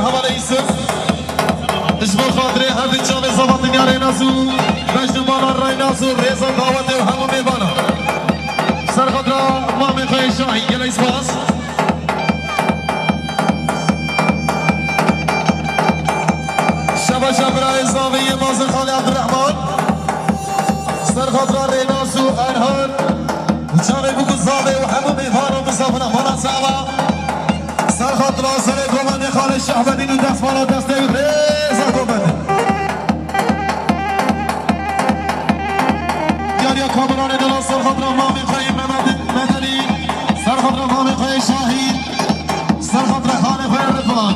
مرحبا رئيسم اجبو خاطري هذه الجامعة زبط يا ريناسو مجد بانا ريناسو ريزا دعوتي وحمو ميبانا سر خاطرة مامي خوي شاهي يلا اسباس شبا شبرا إزامية مازن خالي عبد الرحمن سر خاطرة ريناسو أرهان جاني بوكو زامي وحمو ميبانا ومسافنا مانا سعبا سر خاطرة سر قوماني خالي الشعبانين ودست مانا دست ريزا قوماني يا كامران دلال سر خاطرة مامي خوي مدني سر خاطرة مامي خوي شاهين سر خاطرة خالي خوي رضوان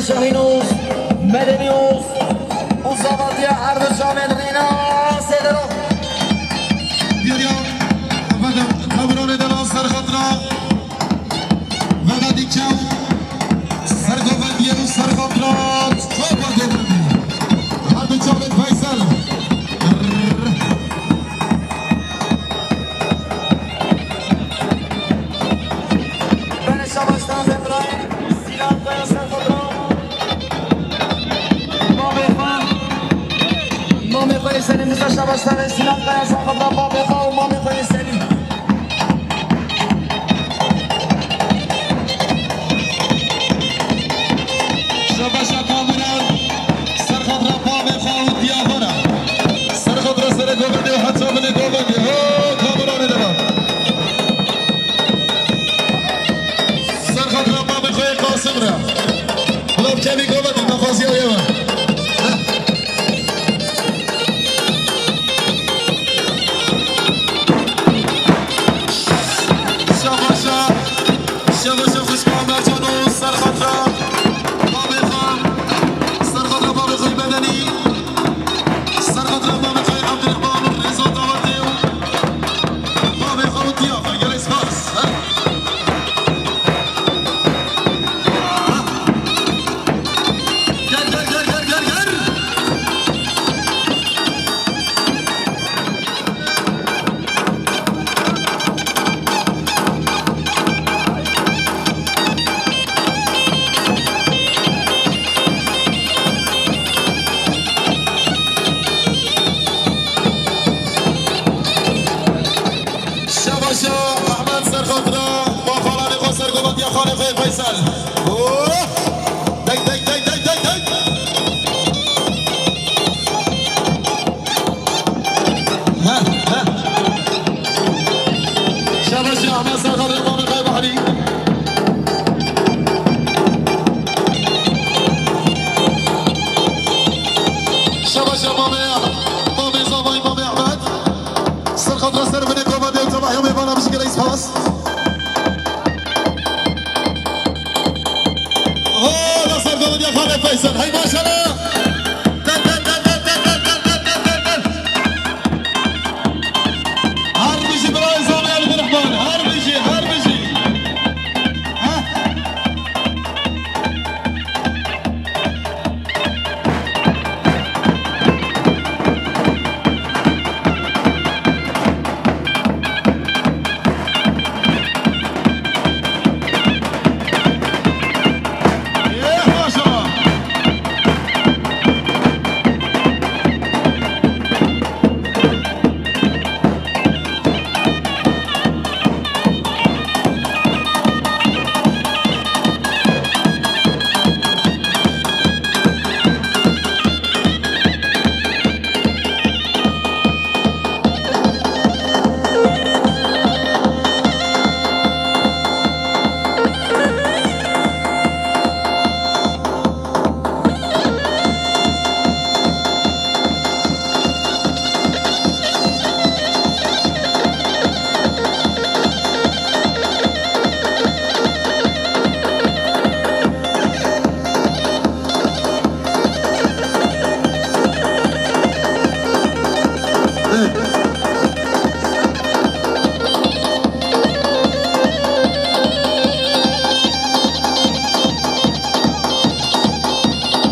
شاهینوز مدنیوز وزباطی عرض جامعه رینا سیدرو بیاریا و کامران دلال سر خطرا و دیکم سر گوندیه و سر خطرا تو با گوندی هر دو جامعه فیصل بن شباشتان ابراهیم سیلان قیاس سر خطرا مامي خوي سليم نزاش باشتغل سلام قياس خضرا بابي خو مامي خوي سليم شباشا كامران سر خضرا بابي خو ديافورا سر خضرا سر گوبندي وحتى من گوبندي هو كامران دلال سر خضرا بابي خوي قاسم را بلاب كمي گوبندي نفاسي ايوه مامي زماي مامي احمد سر خاطر سر بني كوماندي وتبع يومي بانا بشكل رئيس باص لا صار قبل يا خالد فيصل هاي ما شاء الله هربجي برايز زماي عبد الرحمن هربجي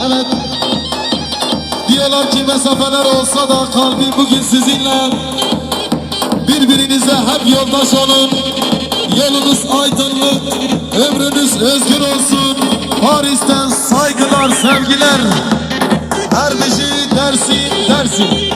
Evet diyorlar ki mesafeler olsa da kalbim bugün sizinle birbirinize hep yoldaş olun yolunuz aydınlık ömrünüz özgür olsun Paris'ten saygılar sevgiler Harbeci Dersim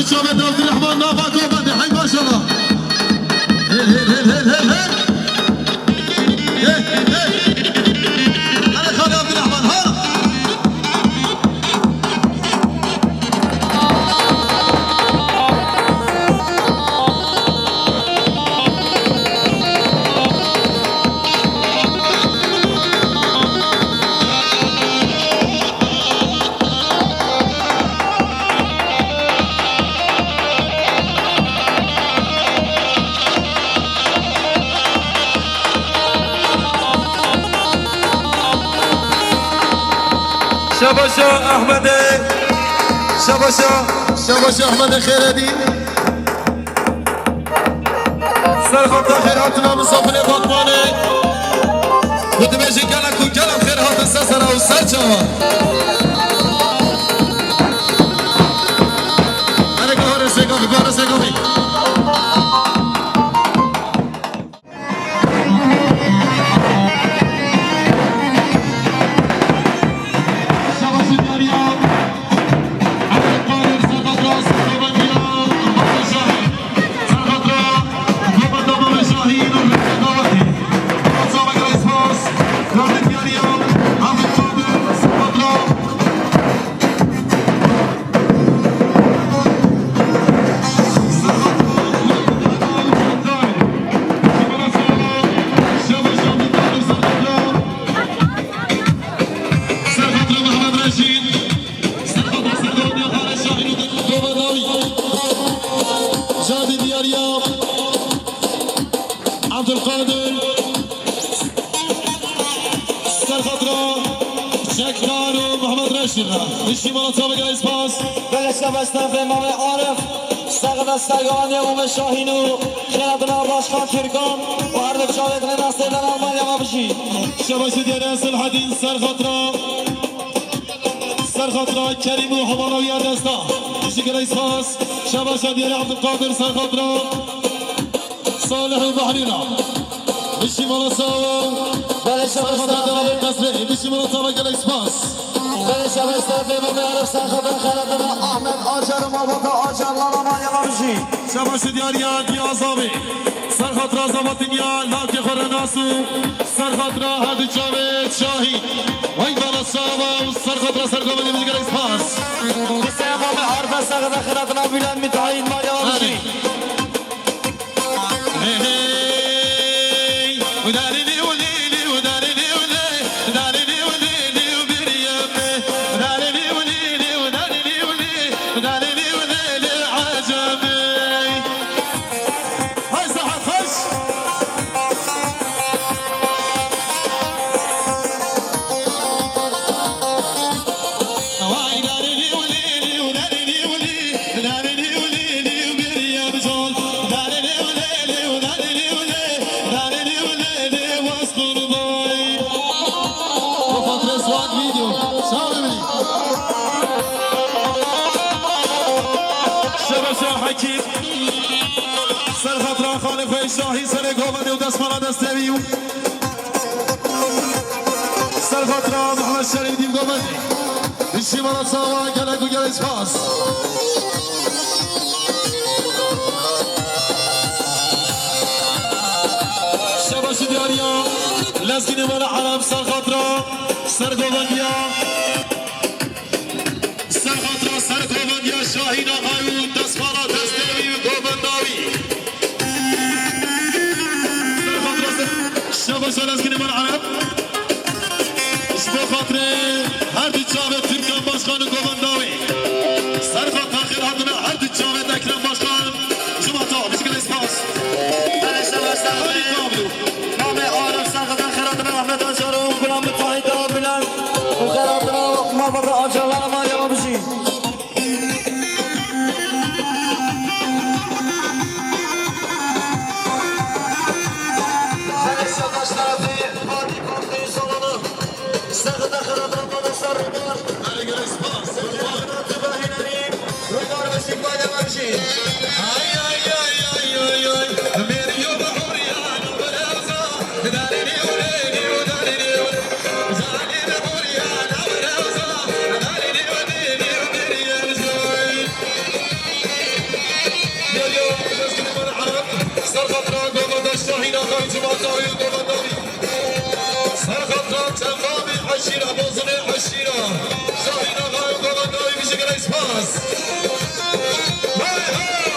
شباب عبد الرحمن نافع كوماندي حي ما شاء الله انا خالد عبد الرحمن ها شباشا احمد شباشا احمد خيردي سرخط خيراتنا مصافنه باطمانه ودمشي كلكم كلام خيرات السسره والسرچوا انا كهر سيقومي عبد القادر شده بشی بالا تا بگه اسپاس بلشته بستن به امام عارف سقط استگان امام شاهینو خیردنا باشخان ترکان و هر دفشاویدن نستیدن آلمانیا ما بشی شباش دیار اصل حدین سرخطرا کریم و حوالا و یاد استا بشی که اسپاس شباش دیار عبدالقادر سرخطرا صالح و بحرینا بشی بالا ساوا بلشته قصره بشی بالا تا بگه اسپاس بستن به امام عارف سقط خیردنا احمد آجر ماباتا آجر آلمانیا ما بشی شباش دیاریا دیازامی سرخطرا زماتینیا لاکی خور ناسو سرخطرا هد جاوید شاهی وی بالا ساوا سرخطرا سرگومدی بزگر اسپاس بسته امام عارف سقط خیردنا بلند متعین ماریا ما بشی وداريني وليلي وداريني وليلي وداريني وليلي وبريمي وداريني وليلي وداريني وليلي وداريني وليلي عجبي هاي صحة خش هاي داريني وليلي وداريني وليلي وداريني وليلي وبريمي جول داريني وليلي وداريني وليلي داريني وليلي واسطور باي وفترة سواد فيديو شاوي مني شبشا حكيم سرخطرا خالف الشاهي سرقومدي ودسمانا دستويو سرخطرا محمد شريف ديم قومدي بشي مرا سوا قلق وقل اسفاس شباش دياريا لازقين ولا عرب سرخطرا سرقومديا سرخطرا سرقومديا شاهين آيون دسمانا دستويو قومنداوي شباش لازقين ولا عرب اسمو خاطره هر دو جاوه ترکان باشخان گوهنداوی سرخط تاخیر هدونه هر دو جاوه دکرم باشخان جمعتا بشکل اسپاس بلشته بستن به امام عارف سقط خیردنا احمد آجر و بلند متعین بلند و خیردنا ماباتا آجر آلمانیا ما بشی عشيرة بوزني عشيرة شاهين غاية وقواناوي بشكل اسباس هاي هاي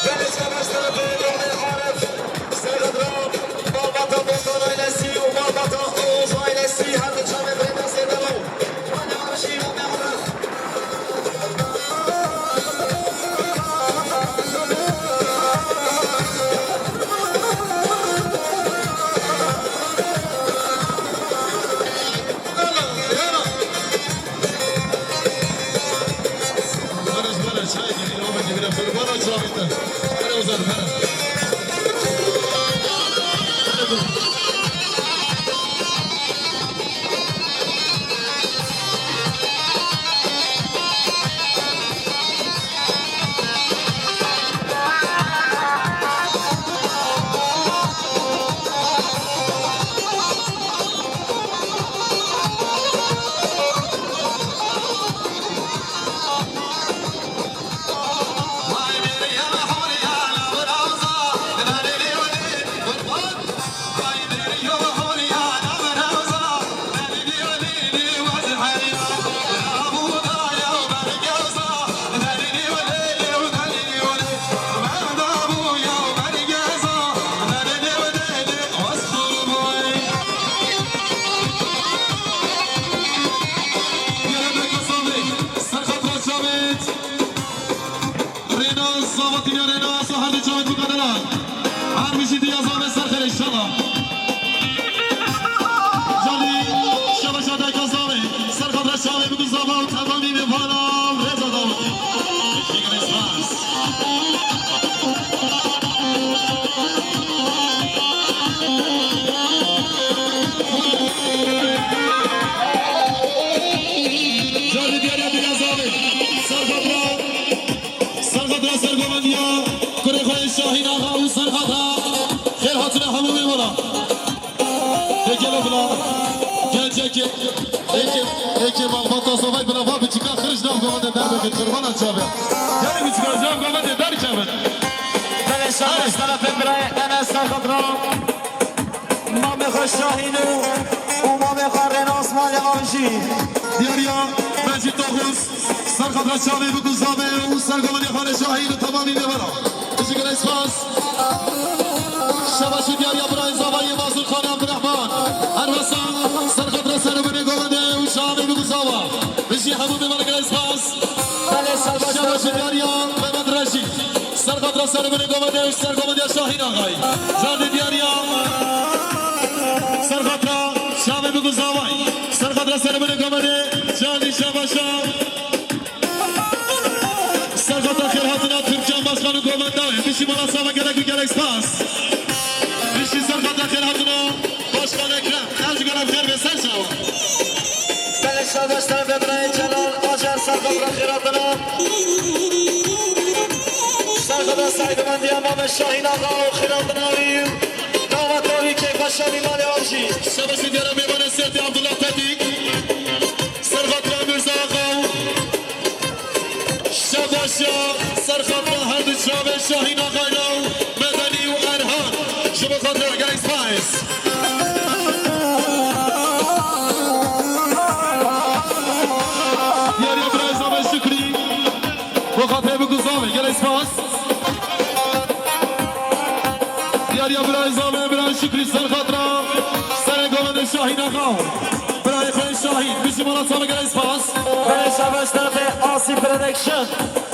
بلشة بستر في امام عارف سيغدران مالباتا بوطان ايلسي ومالباتا اوز ايلسي هر جامع برينا سيدلو وانا عرشي امام عارف خاطر همه میبرم یکی بلا گنج یکی مالباتا صوفای بلا با بچیکا خرج نام گمانده در بکن قربان چابه یعنی بچیکا جام گمانده در چابه بله شما از طرف برای انس خضرا امام خوش شاهینو امام قرن آسمان آنشی دیاریا مجید توخوز سرخط شاوی بگو زامه و سرگمانی خانه شاهین و تمامی نبرا بشکر اسفاس شباشی دیاریا برای زاوی مازور خانه عبدالرحمن هر وسان سرخط سرگمانی گمانده و شاوی بگو زاوا بشی همون ببرگر اسفاس شباشی دیاریا محمد رشید سرخط سرگمانی گمانده و سرگمانی شاهین آقای جان دیاریا سرخط شاوی بگو زاوی سرخط سرگمانی گمانده جانی شباشا سرخط خیر هاتنا ترکیان باشخانو گمانده بشی مالا ساوا گرک و گرک سپاس بشی سرخط خیر هاتنا باشخان اکرم خرج گرم خیر به سر شوا بله شما از طرف برای جلال آجر سرخط خیراتنا سرخط سعید مندی امام شاهین آقا و خیراتنا ویم دامتاوی که باشانی مالی آمشی شباشی دیارم میبانه سیدی عبدالله تدیک سرخط را مرزا آقا شباشا سرخط را هر دو شاب شاهین آقای را مدنی و ارهان شما خود را گرک سپایس دیاریا برای زامه شکری بخاطر بگو زامه گرک سپاس دیاریا برای زامه برای شکری سرخط را سر گمانده شاهین آقا برای خیلی شاهین بشی مالا سامه گرک سپاس بله شما از طرف آسی پردکشن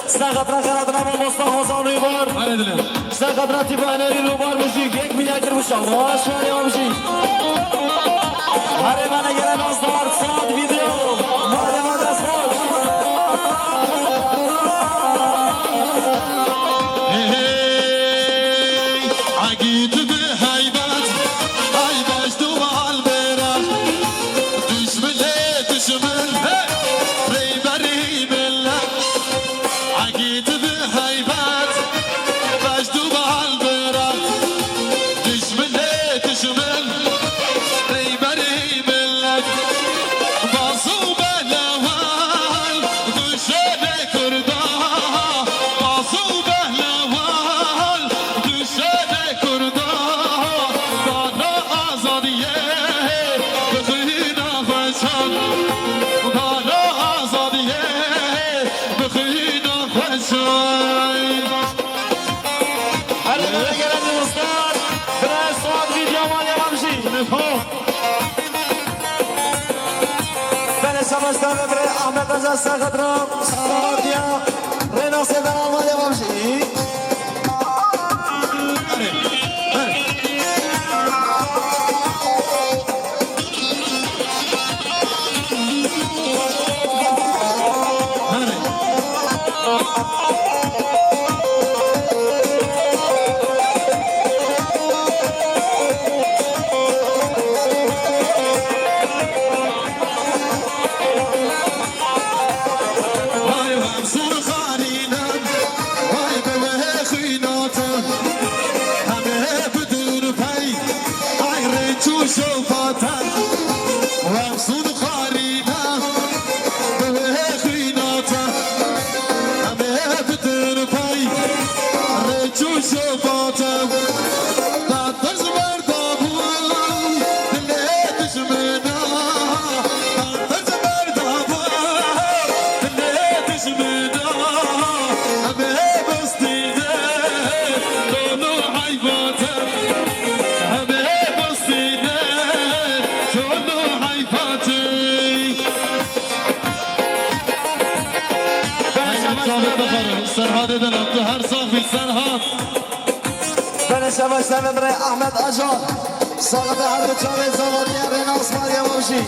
سرخط خیراتنا با مصطفى زانوی بار آره دلم سرخط تیپ انری رو بار بشی یک میلیارد بشم واشوانی آمشی هر من گرن آستار ساد ویدیو مادم آدرس خوش عقید به حیبت حیبش دو بال برم دشمن ریبری ملت عقید به حیبت بش دو بال برم دشمن ریبری ملت بازو بلوال گوشه کردا بازو بلوال گوشه کردا دادا آزادیه بخینا خوشان دادا آزادیه بخینا خوشان هر من گرن مستار برای ساد ویدیو مالی آمشی بله شما از طرف برای احمد رجا سرخط را سادیا ریناس دنال مالی آمشی وای همسر خارینم وای به خیناتم همه بدون پی غیر جوش و باطن و همسر خارینم به خیناتم همه بدون پی غیر جوش و باطن دادرز بردابون دل دشمنا دادرز بردابون دل دشمنا همه بستیده دونو حیباتم همه بستیده دونو حیباتی سرحاد دلم تو هر صافی سرحاد بله شما از طرف برای احمد آجان ساقط هر دو چاره زوادی ریناس مالی آمشی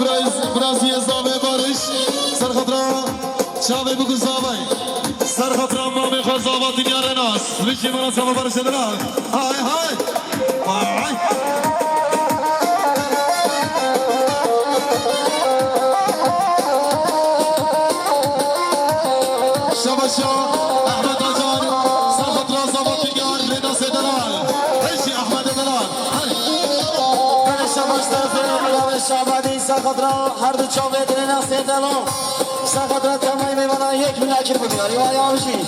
برازی زاوی بارش سرخطرا شاوی بگو زاوی سرخطرا مامی خواه زاوات دنیا رناس ریشی منا سوا بارش دلال های های های شباشا احمد آجان سرخطرا زاوات دنیا رناس دلال ریشی احمد دلال شباش طرف شعبانی سرخطرا هر دو چاوه دل ناسته دلو سرخطرا تمامی میمانا یک ملکر بگیاری و آیا بشی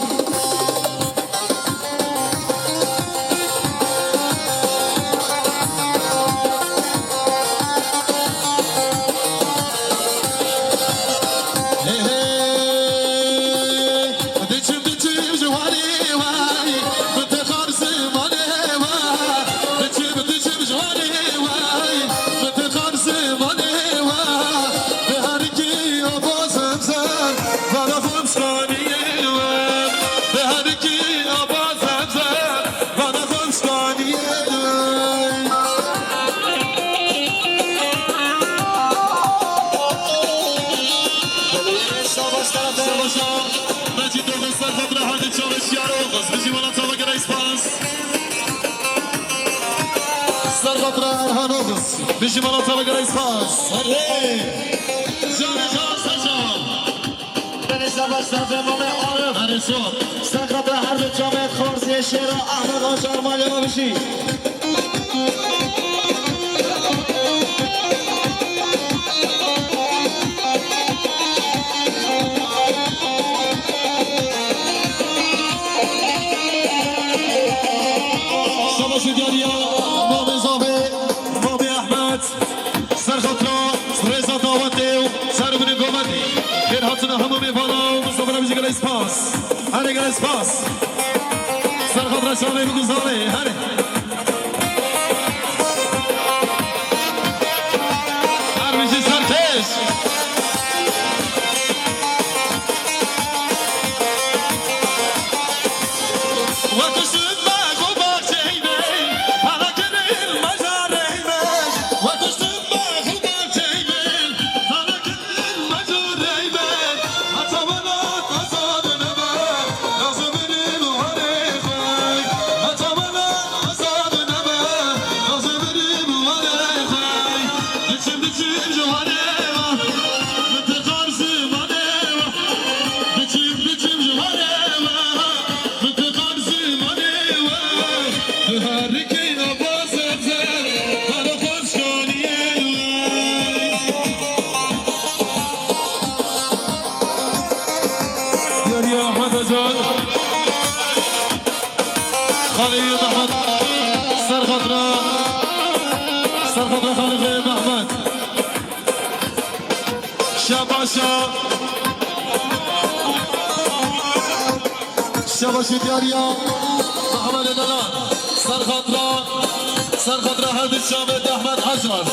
بيجي مناطق رئيس فاس شباش طرف امام عارف سرخطرا هر دو جامعه خارزی شیر و احمد آجار مالی ما بشی شباش دیاریا مام زاوی مام احمد سرخطرا رضا داوته سر بن گومدی خیر هاتنا همو میفانا مصطفی نمیشه گل اسپاس هر گل اسپاس سرخطرا شامل بگذاره هر میشه سرکش شباش دیاریا محمد دلال سرخطرا هر دو شامل احمد حجر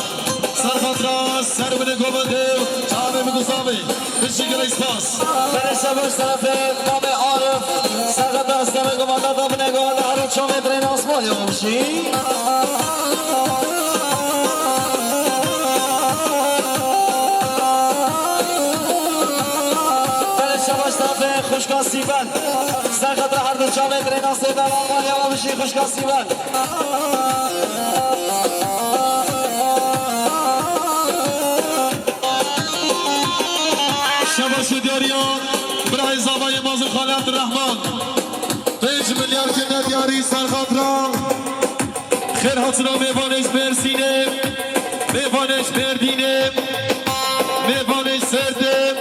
سرخطرا سر بن گومده چاوه مگذاوی بشی گل اسپاس شباش طرف امام عارف سرخطرا سر بن گومده دو بن گومده هر دو چاوه دل ناس مالی ما بشی خوشگاه سیبن سرخطر هر دو چاوه در ناسته در آمان یا بشی خوشگاه سیبن شباش دیاریان برای زاوای مازن خالی عبدالرحمن 5 میلیارد که ندیاری سرخطر خیر هاتنا میوانش برسینه میوانش بردینه میوانش سرده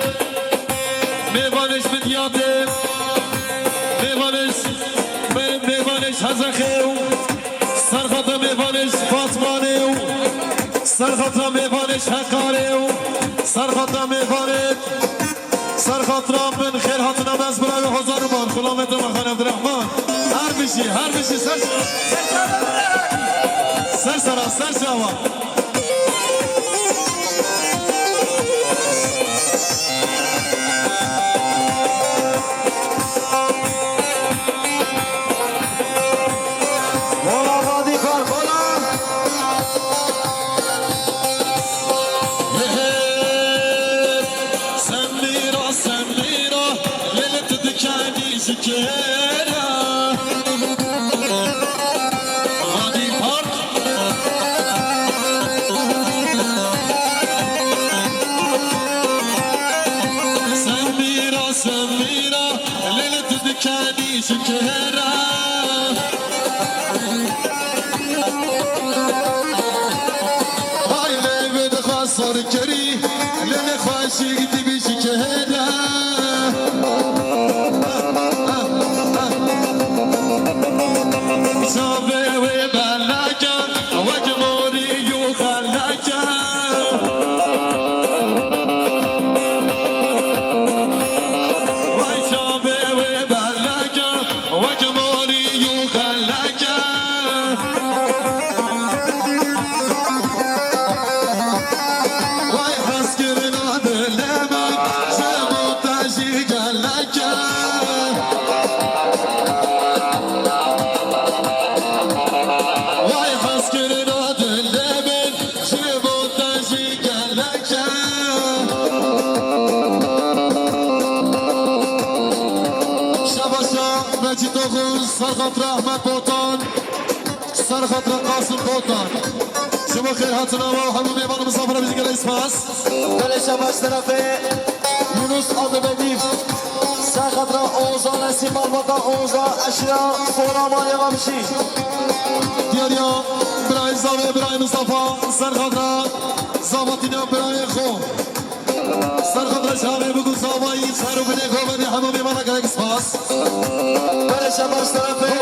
میوانش بدیاته میوانش هزخیو سرخطا میوانش فاطمانیو سرخطا میوانش حقاریو سرخطا میوانش سرخطا من خیر هاتنا بس برای هزار بار خلامت مخان عبدالرحمن هر بشی سر شوا شکره های لیوید خواستار کری لیل خواشی گیتی بی شکره شابه و بلکه و جموری و خلکه سرخط رحمت بوتان سرخط قاسم بوتان شما خير هاتنا وحبوا بيبان مسافرة بيزيق الاسماس بله شباش طرفه یونس آدبدیف سرخط را اوزان سیمال بطا اوزان اشرا سوراما یوامشی دیاریا برای زاوه برای مصطفى سرخط را زابطینا برای خو سرخط را شامه بگو زاوایی خیرو بده گوبنی همو بيبان الاسماس بله شباش طرفه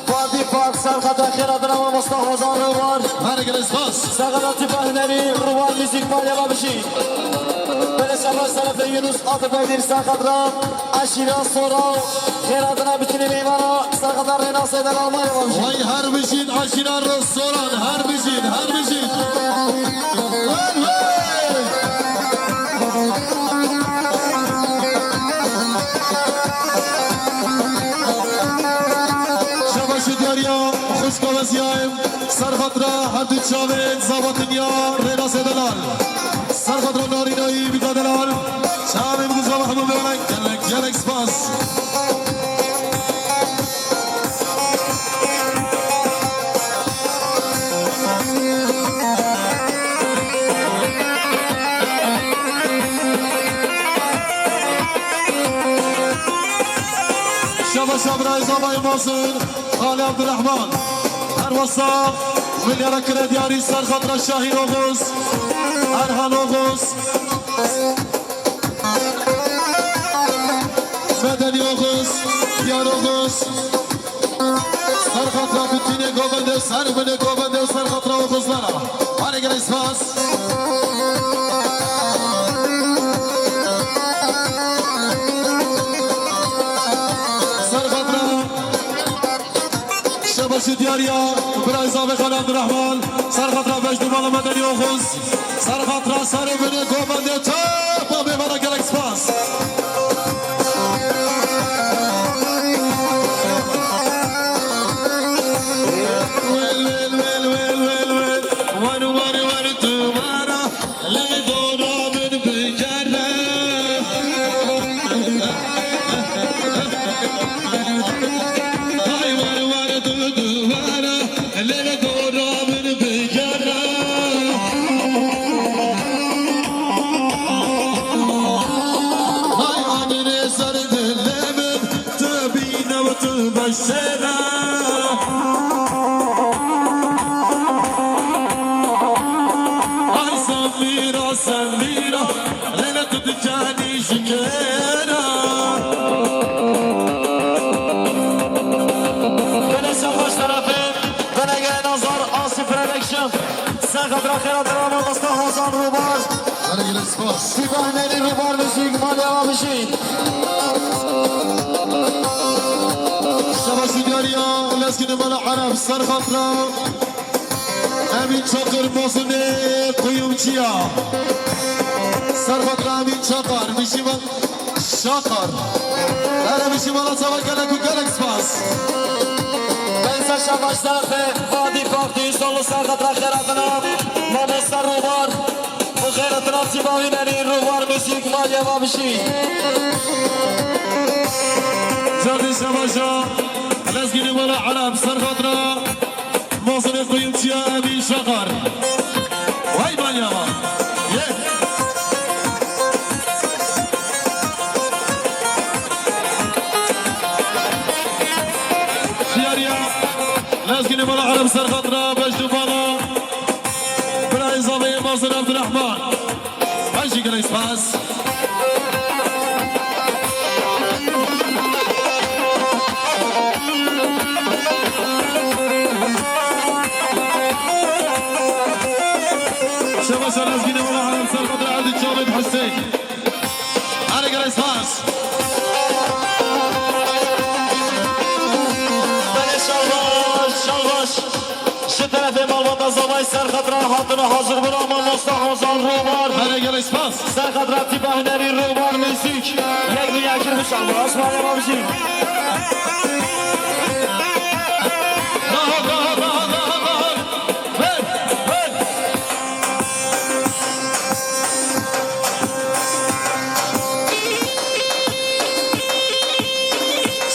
فادی پاک سرخط خیرات را مصطفى زان روان هرگ الاسماس سرخط تفاهنری روان میزیک مال یوامشی بله شباش طرفه یونس آدبدیف سرخط را اشرا سورا خیراتنا بتونی میمانا سرخط را رینا سیدن آلمان یوامشی وای هر بشین آشینا رستوران هر بشین شباش دیاریا خوشکا وزیایم سرخط را حمد چاوید زابط دنیا رینا سیدلال سرخط را نارینایی بیدا دلال چاوید بگو زابط همون ببنک جلک سپاس شباب رئيس أبا مازن خالي عبد الرحمن هروسا مليار كريدياري سر خطر الشاهي أوغوس أرهان أوغوس مدني أوغوس ديار أوغوس سر خطر بتيني قوبنده سر من قوبنده سر خطر أوغوس لنا هاري قريس فاس شباش دیاریا برای زاوه خان عبدالرحمن سرخط را بجد بالا مدنی آخوز سرخط را سر بینه گوبنده تا با بیمارا گلک سپاس ویل ویل ویل ویل ویل ویل وانو وانو وانو تو مارا لیدونا من بکره بشرا هاي سميرة سميرة ليلة تجاني شكيرة بله شباش طرفه بنگه نظر آسی پرودکشن سرخط را خیرات را مصطفى زان روبار هرگل اسپاس سیباهنری روبار میزیک مال یوامشی شباش دیاریا لسکن مال عرب سرخط را امین چاقر موزنه قیومچیا سرخط را امین چاقر میشی من شاقر اره میشی مالا سوا گلک و گلک سپاس بنسا شباش طرفه فادی پاکتی سولو سرخط را خیراتنا مانستر روبار و خیراتنا سیباهنری روبار میزیک مال یوامشی جردي شباشا لازقين ولا على بسر خضرا موصل يقيم تيا أبي شقر وهاي بانياما ناصر عبد الرحمن ماشي جريس باس شباب شرازقين والله على مسار بدر عبد الجابر حسين على جريس باس Şu tarafı Malvada Zavay Serkadran hattına hazır bırakma Mustafa Ozan Rubar على جريس باس Serkadran Tibahleri Rubar müzik Yegli yakir bu şalvar Osman Yababıcı ظهر ظهر ظهر ظهر ظهر وين وين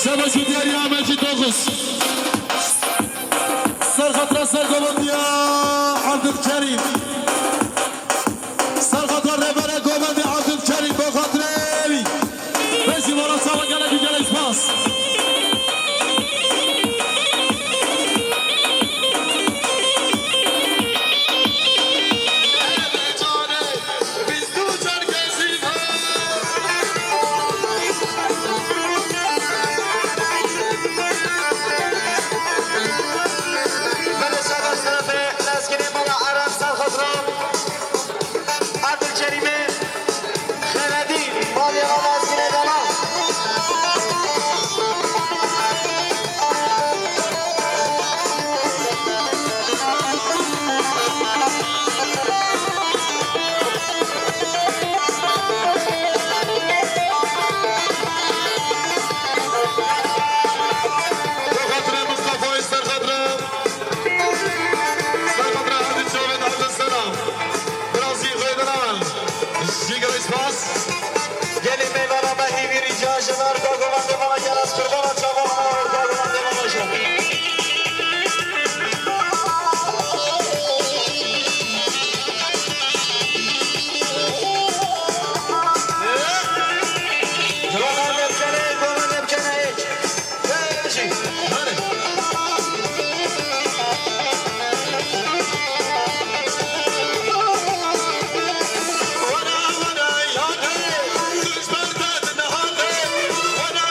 سبع شدير يا مجد أغس سرخط رأس الكومنديا عبد الكريم سرخط الربنا كومنديا عبد الكريم بخاطري بس ورا سوا قالك جالس باص وانا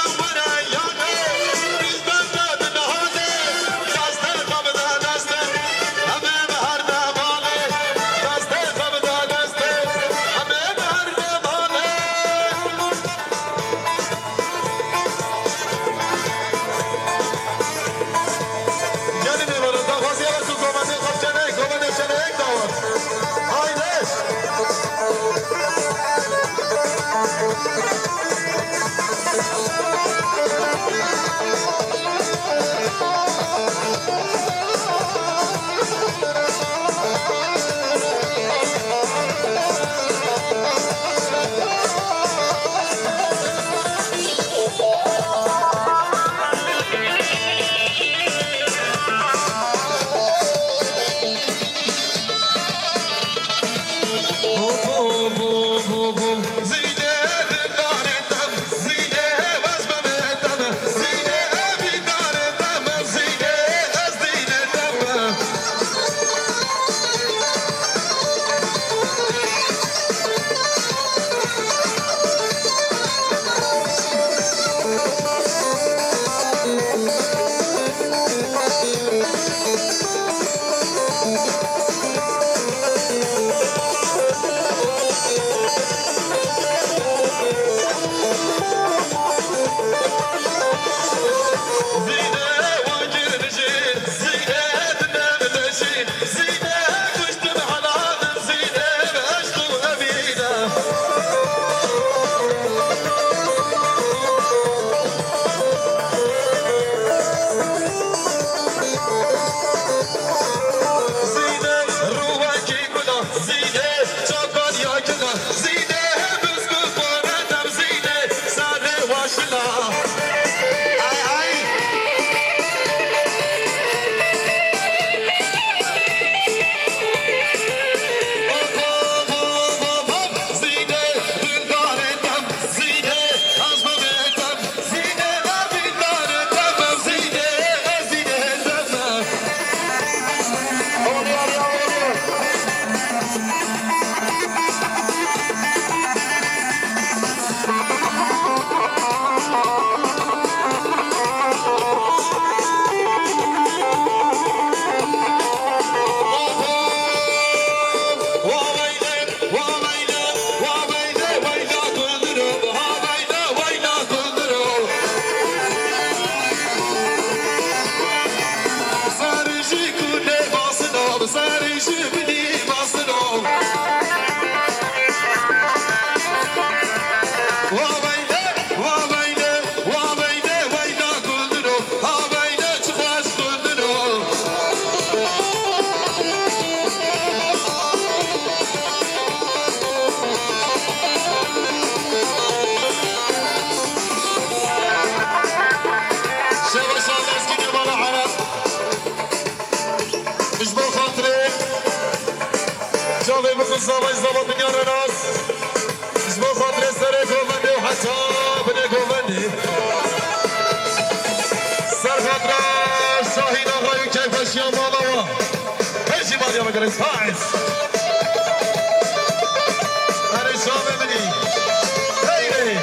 جاوي بكل صابي زبط من يار ناس اسمه خاطر سري كوفندي وحتى بني كوفندي سر خاطر شاهين اغايو كيف اشياء ماما هيجي بعد يا مقريس فايز انا شامي مني هيري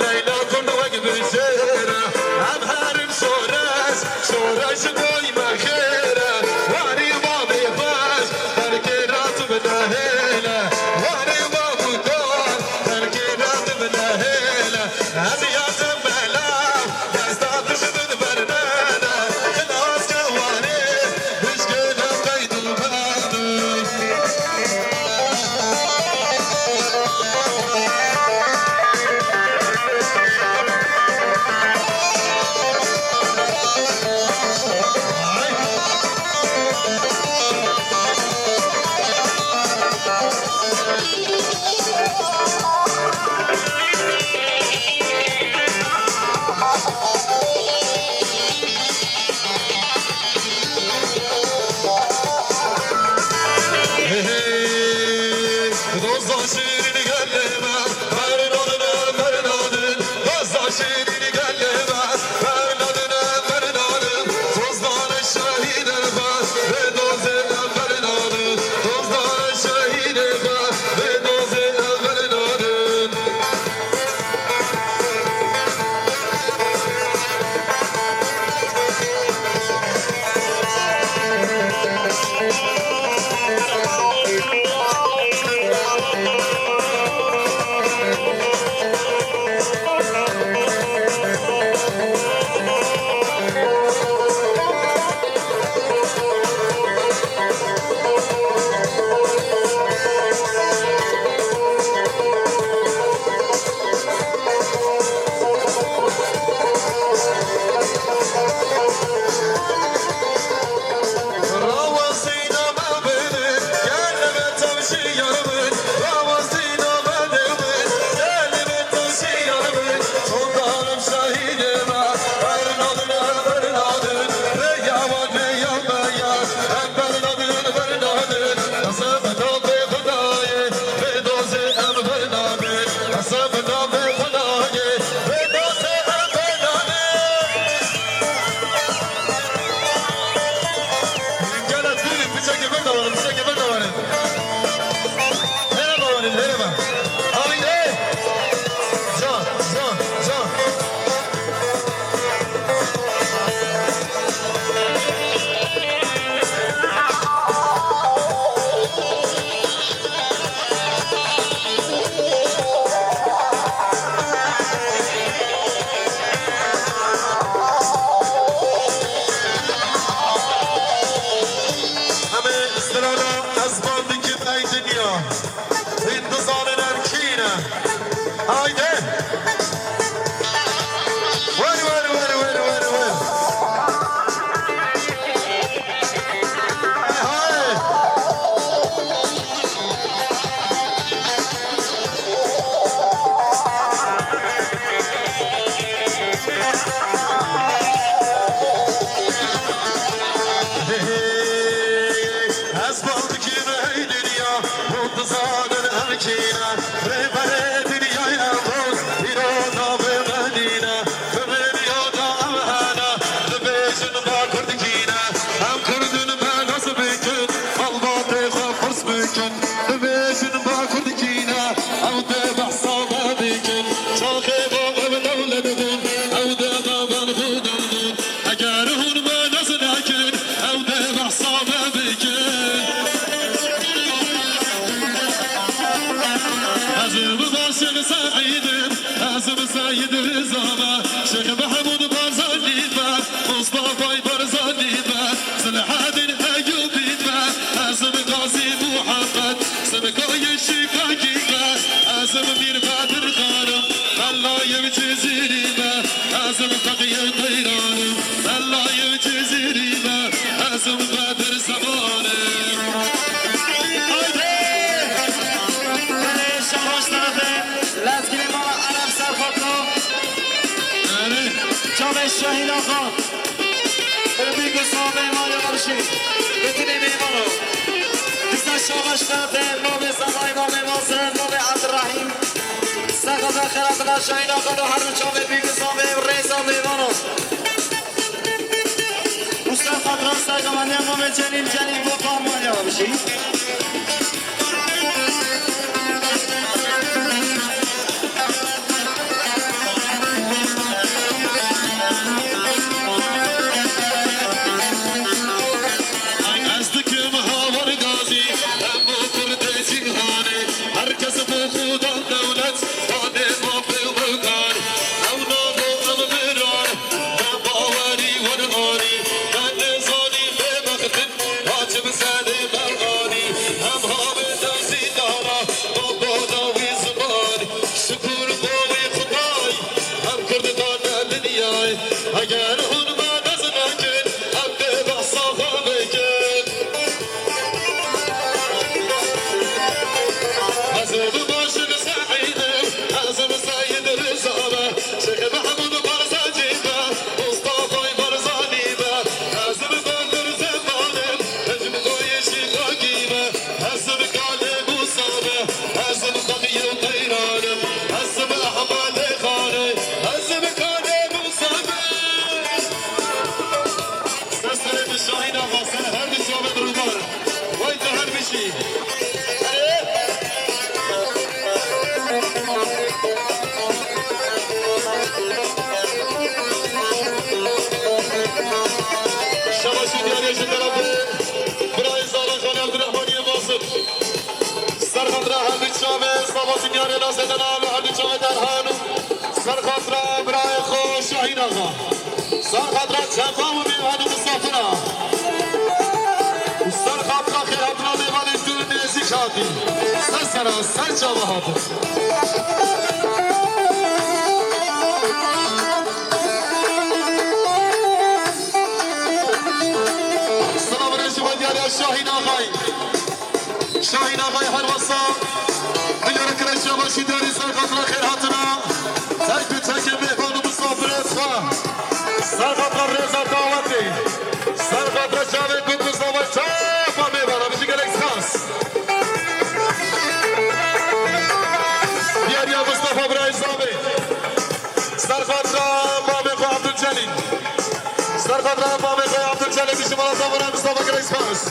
Leyla kondu ve gibi أزم فقي طيران الله يجزيني ما أزم قدر زمانه شهرش طرفه لازگیری ما عرب سرخط رو جامعه شاهین آقا ببین گسان بیماری باشید بتونیم ایمانو بزن شهرش طرفه نام زمان امام ناصر نام عبدالرحیم سرخط خیراتنا شاهین آقا رو هر جامعه بیگسان ریزان بیمانو مصطفى خاطر سرگمانی امام جلیل با کامانی باشید سر جواب سلام علیکم دیار شاهین آقای هر وسا دیار کرش باشی داری سر خاطر خیراتنا تک به تک مهمان و مسافرت خواه سر خاطر رضا دعوتی سر خاطر جاوید بود مصطفی چاپا میبارم بشی گلک خاص مصطفى برای زامی سرخاطر مامقو عبدالجلیل سرخاطر مامقو عبدالجلیل بیشی مالا زمانه مصطفى گریس خاص